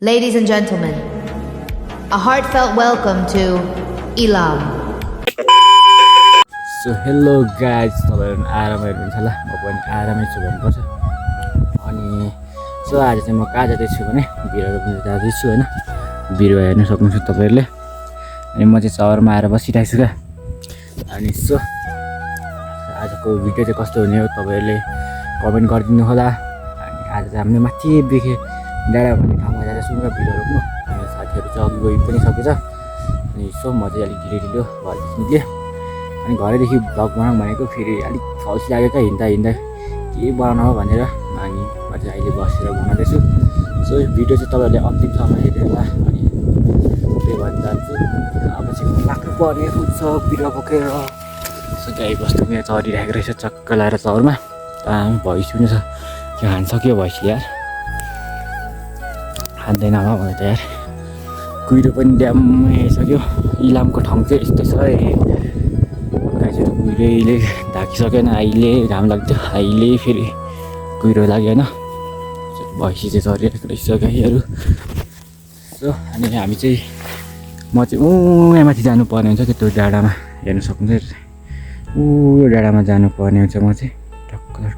Ladies and gentlemen, a heartfelt welcome to Elam. So hello guys, तपाईहरु आरामै हुनुहुन्छ होला म पनि आरामै छु भन्नुपर्छ अनि सो आज चाहिँ म कहाँ जाँदैछु भने बिरुवा रोप्न जाँदैछु हैन बिरुवा हेर्न सक्नुहुन्छ तपाईहरुले अनि म चाहिँ सहरमा आएर बसिरहेको छु क्या अनि सो आजको भिडियो चाहिँ कस्तो हुने हो तपाईहरुले कमेन्ट गरिदिनु होला अनि आज चाहिँ हामीले माथि देखे डाँडा भन्ने ठाउँमा जाँदैछौँ क्या बिरुवा रोप्नु अनि साथीहरु चाहिँ अघि गइ पनि सकेछ अनि सो म चाहिँ अलिक ढिलो घरदेखि निक्लेँ अनि घरैदेखि भ्लग बनाउँ भनेको फेरि अलिक अल्छी लाग्यो क्या हिँड्दा के बनाउँ भनेर अनि म चाहिँ अहिले बसेर बनाउँदैछु सो यो भिडियो चाहिँ तपाईँहरूले अन्तिमसम्म हेर्नु होला अनि त्यही भन्न चाहन्छु अब चाहिँ लाग्नु पर्ने हुन्छ बिरुवा बोकेर सो गाई बस्तु यहाँ चरिरहेको रहेछ चक्क लाएर चौरमा भैँसी पनि छ त्यो खान सक्यो भैँसी यार खाँदैन होला मलाई त यार कुहिरो पनि ड्याम्मै आइसक्यो इलामको ठाउँ चाहिँ यस्तो छ है गाई चाहिँ कुहिरोले ढाकिसकेन अहिले घाम लाग्थ्यो अहिले फेरि कुहिरो लाग्यो होइन भैँसी चाहिँ चरिरहेको रहेछ गाईहरू सो अनि हामी चाहिँ म चाहिँ यहाँ माथि जानुपर्ने हुन्छ त्यो डाँडामा हेर्न सक्नुहुन्छ डाँडामा जानुपर्ने हुन्छ म चाहिँ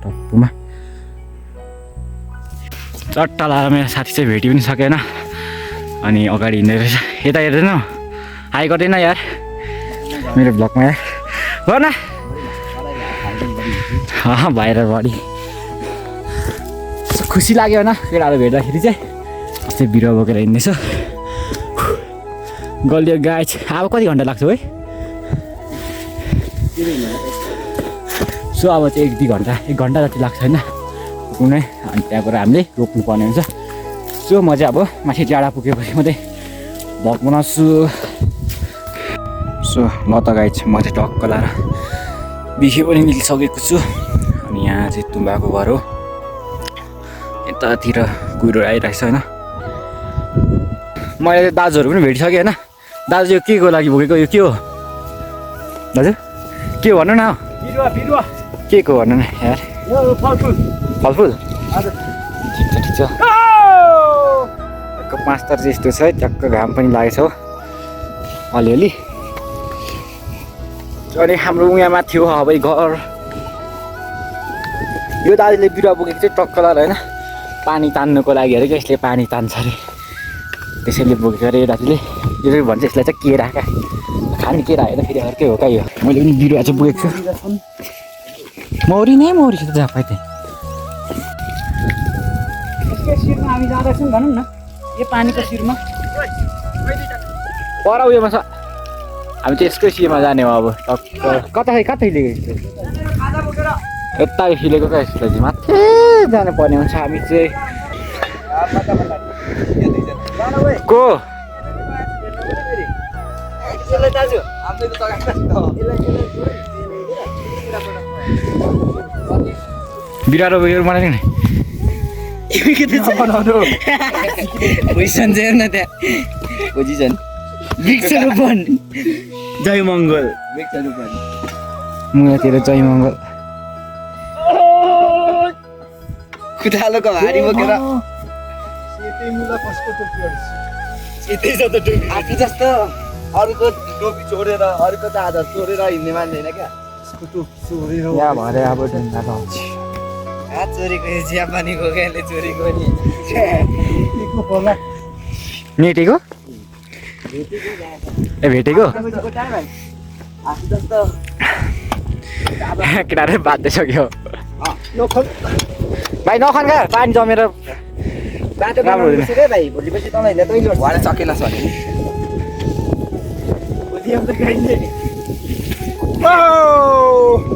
टप्पुमा चट्टा लाएर मेरो साथी चाहिँ भेटी पनि सकेन अनि अगाडि हिँड्दै रहेछ यता हेर्दैन हाई गर्दैन यार मेरो ब्लगमा यार गर्न बाहिर बढी खुसी लाग्यो होइन केटाहरू भेट्दाखेरि चाहिँ त्यस्तै बिरुवा बोकेर हिँड्दैछ गलियो गाई अब कति घन्टा लाग्छ है सो अब चाहिँ 1 घन्टा जति लाग्छ होइन पुग्नै अनि त्यहाँबाट हामीले रोप्नु पर्ने हुन्छ सो म चाहिँ अब माथि डाँडा पुगेपछि मात्रै भ्लग बनाउँछु सो ल त गाई म चाहिँ टक्क लाएर बिखे पनि निस्किसकेको छु अनि यहाँ चाहिँ तुम्बाको घर हो यतातिर कुहिरो आइरहेको छ होइन मैले दाजुहरू पनि भेटिसकेँ होइन दाजु यो के को लागि बोकेको यो के हो दाजु के भन्नु न बिरुवा के को भन्नु न यार फलफुल ठिक छ टक्क 5 तर चाहिँ यस्तो छ है टक्क घाम पनि लागेछ हो अलिअलि अनि हाम्रो उहाँमा थियो अब घर यो दाजुले बिरुवा बोकेको चाहिँ टक्क लाएर होइन पानी तान्नुको लागि अरे यसले पानी तान्छ अरे त्यसैले बोकेको अरे दाजुले यो भन्छ यसलाई चाहिँ केरा क्या खाने केरा होइन फेरि अर्कै हो क्या यो मैले पनि बिरुवा चाहिँ बोकेको छु मौरी छ त जहाँ पाइ त्यहीँ यसकै शिरमा हामी जाँदैछौँ भनौँ न यो पानीको शिरमा पर उयोमा छ हामी चाहिँ यसकै शिरमा जाने हो अब टक्क कतै लिएको यता हिलेको क्या यसलाई चाहिँ माथि जानु पर्ने हुन्छ हामी चाहिँ को बिरुवा रोपेर बनाएको नि पोजिसन चाहिँ हेर्न त्यहाँ पोजिसन वृक्षरोपण जय मङ्गल वृक्षरोपण मुलातिर जय मङ्गल खुट्टालोको भारी बोकेर आफू जस्तो अरूको टोपी छोडेर अरूको चादर छोडेर हिँड्ने मान्दैन क्या यहाँ भरे अब ढुङ्गा लाउँछ चोरीको चियापानीको गाईले चोरीको नि नेटेको ए भेटेको आफू जस्तो केटाहरू बाँधिसक्यो भाइ नखान क्या पानी जमेर बाटो बनाउनु रे भाइ भोलिपछि तँलाई तैँले भएर सकेन सर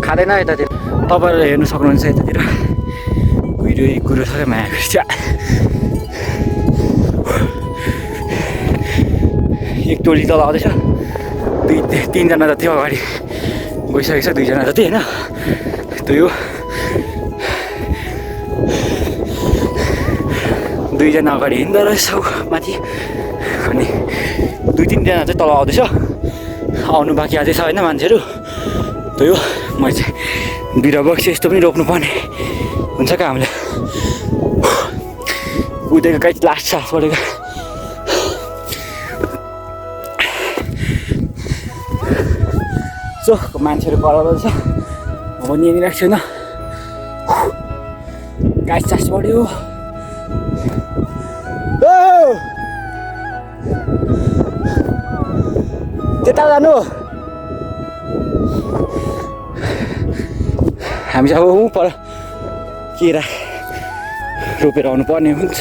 खाँदैन यतातिर तपाईँहरूले हेर्नु सक्नुहुन्छ यतातिर कुहिरो छ क्या माया गर्छ एक टोली तल आउँदैछ 3जना जति अगाडि गइसकेको छ 2जना जति होइन त्यो 2जना अगाडि हिँड्दो रहेछ माथि अनि 2-3जना चाहिँ तल आउँदैछ आउनु बाँकी अझै छ होइन मान्छेहरू त्यो म चाहिँ बिरुवा बोक्छु यस्तो पनि रोप्नु पर्ने हुन्छ क्या हामीले कुदेको गाइस लास्ट सास परेको सो मान्छेहरू कराउँदै छ म पनि यहीँनिर छैन गाइस सास पऱ्यो त्यता जानु हामी चाहिँ अब पर केरा रोपेर आउनु पर्ने हुन्छ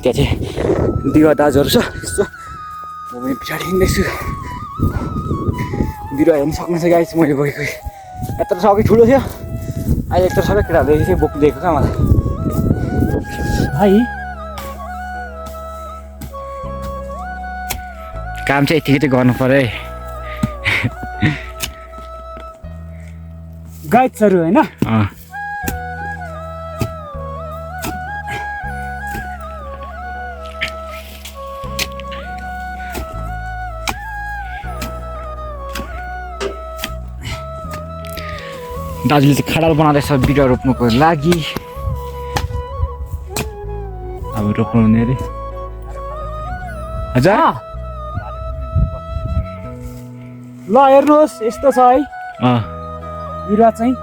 त्यहाँ चाहिँ दिवा दाजुहरू छ यस्तो म पनि पछाडि हिँड्दैछु बिरुवा हेर्नु सक्नुहुन्छ गाइस मैले गएको यत्रो सबै ठुलो थियो अहिले यत्रो सबै केटाहरूले चाहिँ बोक्नु दिएको क्या मलाई भाइ काम चाहिँ यतिकै चाहिँ गर्नु पर्यो है गाइड्सहरू होइन दाजुले चाहिँ खाडल बनाउँदैछ बिरुवा रोप्नुको लागि अब रोप्नु हुने अरे हजुर ल हेर्नुहोस् यस्तो छ है बिरुवा चाहिँ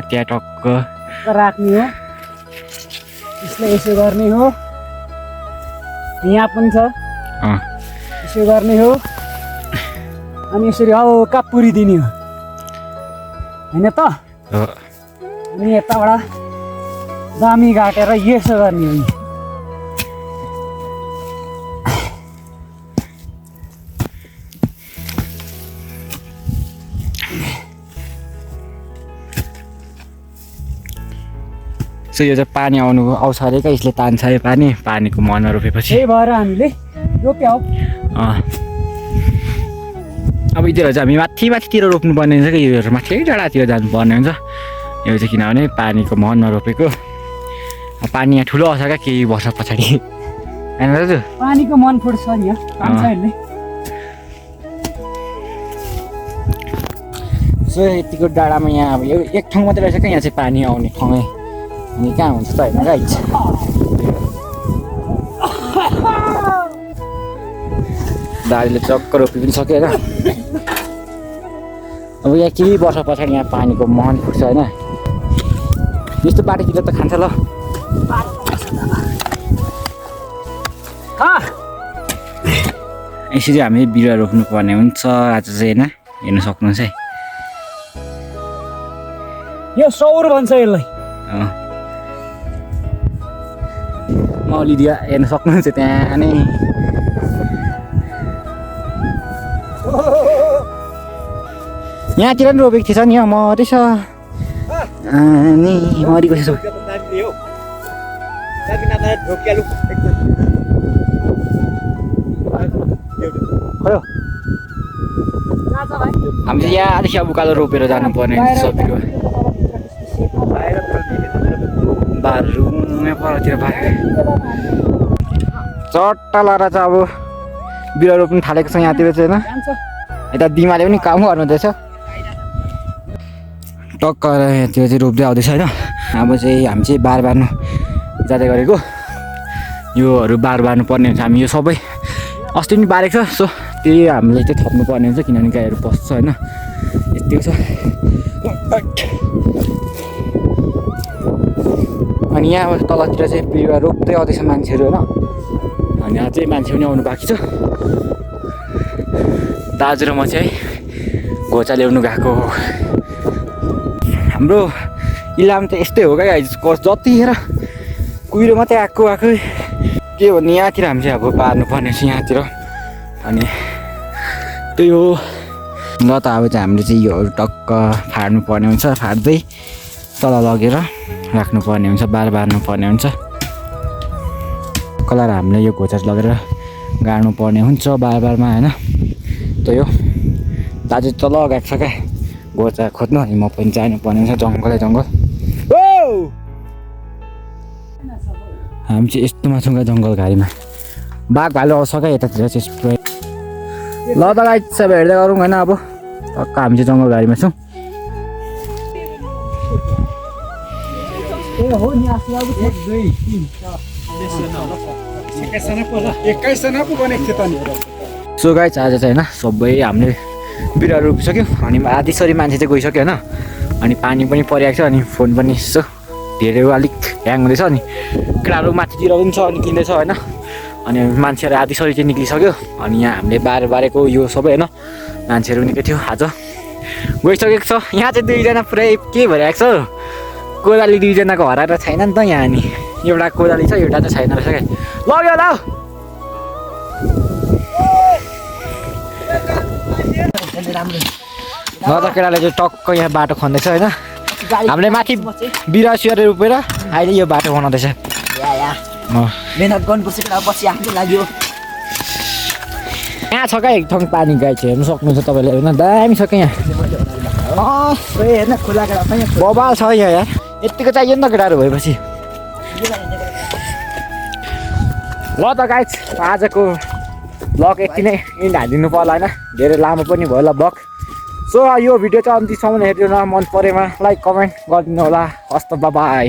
त्यहाँ टक्क राख्ने हो यसलाई यसो गर्ने हो यहाँ पनि छ यसो गर्ने हो अनि यसरी हल्का पुरिदिने हो होइन त अनि यताबाट दामी घाटेर यसो गर्ने हो सो यो चाहिँ पानी आउँछ अरे क्या यसले तान्छ अरे पानीको मुहानमा रोपेपछि त्यही भएर हामीले रोप्यौ अब यतिहरू चाहिँ हामी माथितिर रोप्नुपर्ने हुन्छ कि योहरू माथि डाँडातिर जानुपर्ने हुन्छ यो चाहिँ किनभने पानीको मुहानमा रोपेको पानी यहाँ ठुलो आउँछ क्या केही वर्ष पछाडि होइन दाजु पानीको मन फुट्छ नि पानीले सो यतिको डाँडामा यहाँ अब यो एक ठाउँ मात्रै रहेछ क्या यहाँ चाहिँ पानी आउने ठाउँै अनि कहाँ हुन्छ त होइन गाइस दाजुले चक्क रोपी पनि सक्यो होइन अब यहाँ केही वर्ष पछाडि यहाँ पानीको मुहान फुट्छ होइन यस्तो बाटोतिर त खान्छ ल यसरी हामी बिरुवा रोप्नु पर्ने हुन्छ आज चाहिँ होइन हेर्नु सक्नुहुन्छ है यो सौर भन्छ यसलाई मौलिदिया हेर्न सक्नुहुन्छ त्यहाँ नै यहाँतिर नि रोपेको थिएछ नि मरेछ अनि मरेको छ हामी चाहिँ यहाँदेखि अब उकालो रोपेर जानुपर्ने हुन्छ बिरुवा बारुङ परतिर चट्टा लगाएर चाहिँ अब बिरुवा रोप्नु थालेको छ यहाँतिर चाहिँ होइन यता दिमाले पनि काम गर्नुहुँदैछ टक्क यहाँतिर चाहिँ रोप्दै आउँदैछ होइन अब चाहिँ हामी चाहिँ बार बार्नु जाँदै गरेको योहरू बार बार्नु पर्ने हुन्छ हामी यो सबै अस्ति पनि बारेको छ सो त्यही हामीले चाहिँ थप्नु पर्ने हुन्छ किनभने गाईहरू पस्छ होइन यतिको छ अनि यहाँ तलतिर चाहिँ बिरुवा रोप्दै आउँदैछ मान्छेहरू होइन अनि यहाँ चाहिँ मान्छे पनि आउनु बाँकी छ दाजु र म चाहिँ घोचा ल्याउनु गएको हाम्रो इलाम त यस्तै हो क्या जतिखेर कुहिरो मात्रै आएको के भन्ने यहाँतिर हामी चाहिँ अब पार्नुपर्ने छ यहाँतिर अनि त्यही हो ल त अब चाहिँ हामीले चाहिँ योहरू टक्क फाड्नु पर्ने हुन्छ फाड्दै तल लगेर राख्नुपर्ने हुन्छ बार बार्नु पर्ने हुन्छ कलर हामीले यो घोचा लगेर गाड्नु पर्ने हुन्छ बार बारमा होइन त यो दाजु तल गएको छ क्या घोचा खोज्नु अनि म पनि जानुपर्ने हुन्छ जङ्गलै जङ्गल हामी चाहिँ यस्तोमा छौँ क्या जङ्गल घारीमा बाघ भालु आउँछ क्या यतातिर चाहिँ ल त गाई सबै हेर्दै गरौँ होइन अब टक्क हामी चाहिँ जङ्गल घारीमा छौँ हो नि आफै अब 1 2 3 21जना पो बनेको थियो त नि सो गाइस आज चाहिँ होइन सबै हामीले बिरुवा रोपिसक्यो अनि आधीसरी मान्छे चाहिँ गइसक्यो होइन अनि पानी पनि परिरहेको छ अनि फोन पनि यसो धेरै अलिक ह्याङ हुँदैछ अनि केटाहरू माथितिर पनि छ अनि किन्दैछ होइन अनि मान्छेहरू आधीसरी चाहिँ निक्लिसक्यो अनि यहाँ हामीले बारेको यो सबै होइन मान्छेहरू निकै थियो आज गइसकेको छ यहाँ चाहिँ 2जना पुरै के भइरहेको छ कोदाली 2जनाको हराएर छैन नि त यहाँ अनि एउटा कोदाली छ एउटा चाहिँ छैन रहेछ क्या लग्यो ल ल त केटाले चाहिँ टक्क यहाँ बाटो खन्दैछ होइन हामीले माथि बिरुवा सिरुवा रोपेर अहिले यो बाटो बनाउँदैछ मेहनत गर्नुपर्छ केटा पछि आफ्नो लाग्यो यहाँ छ क्या एक ठाउँ पानी गाई चाहिँ हेर्नु सक्नुहुन्छ तपाईँले होइन दामी छ क्या यहाँ हेर्न खुला केटा बबाल छ यहाँ यार यतिको चाहियो नि त केटाहरू भएपछि ल त गाइज आजको ब्लग यति नै इन्ड हालिदिनु पर्ला होइन धेरै लामो पनि भयो होला ब्लग सो यो भिडियो चाहिँ अन्तिमसम्म हेरिदिनु मन परेमा लाइक कमेन्ट गरिदिनु होला हस्त बाई